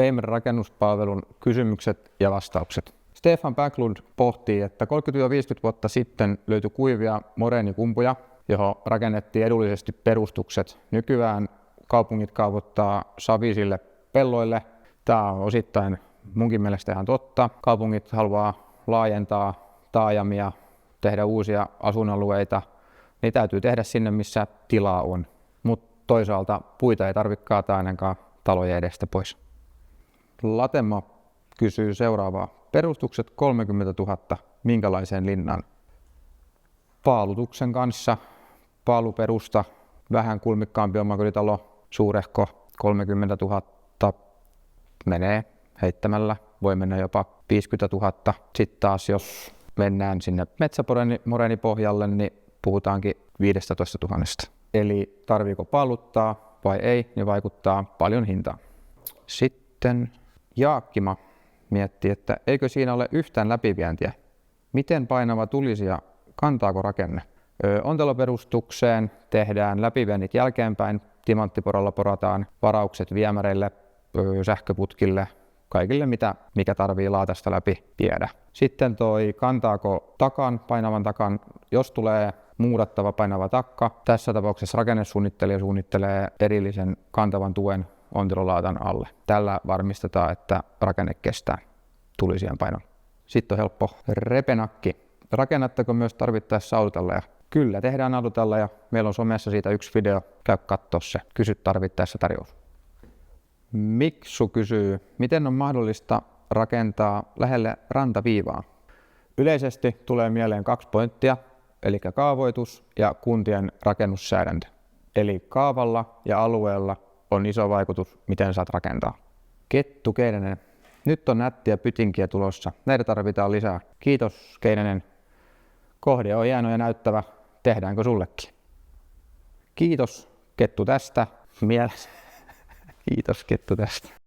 Paymer rakennuspalvelun kysymykset ja vastaukset. Stefan Backlund pohtii, että 30-50 vuotta sitten löytyi kuivia moreenikumpuja, johon rakennettiin edullisesti perustukset. Nykyään kaupungit kaavoittaa savisille pelloille. Tämä on osittain munkin mielestä ihan totta. Kaupungit haluaa laajentaa taajamia, tehdä uusia asuinalueita. Niin täytyy tehdä sinne, missä tilaa on. Mutta toisaalta puita ei tarvitse kaataa ainakaan talojen edestä pois. Latema kysyy seuraavaa. Perustukset 30 000, minkälaiseen linnaan? Paalutuksen kanssa, paaluperusta, vähän kulmikkaampi omakotitalo, suurehko 30 000 menee heittämällä, voi mennä jopa 50 000. Sitten taas jos mennään sinne metsämoreenipohjalle, niin puhutaankin 15 000. Eli tarviiko paaluttaa vai ei, niin vaikuttaa paljon hintaan. Sitten Jaakkima miettii, että eikö siinä ole yhtään läpivientiä. Miten painava tulisi ja kantaako rakenne? Onteloperustukseen tehdään läpiviennit jälkeenpäin. Timanttiporalla porataan varaukset viemäreille, sähköputkille, kaikille mikä tarvii laatasta läpi viedä. Sitten kantaako painavan takan, jos tulee muudattava painava takka. Tässä tapauksessa rakennesuunnittelija suunnittelee erillisen kantavan tuen ontelolaatan alle. Tällä varmistetaan, että rakenne kestää tulisien painon. Sitten on helppo repenakki. Rakennatteko myös tarvittaessa autotalleja? Kyllä, tehdään autotalleja. Meillä on somessa siitä yksi video. Käy kattoo se. Kysy tarvittaessa tarjous. Miksu kysyy, miten on mahdollista rakentaa lähelle rantaviivaa? Yleisesti tulee mieleen 2 pointtia, eli kaavoitus ja kuntien rakennussäädäntö. Eli kaavalla ja alueella on iso vaikutus, miten saat rakentaa. Kettu Keinänen. Nyt on nättiä pytinkiä tulossa. Näitä tarvitaan lisää. Kiitos Keinänen. Kohde on hieno ja näyttävä. Tehdäänkö sullekin? Kiitos Kettu tästä. Kiitos Kettu tästä.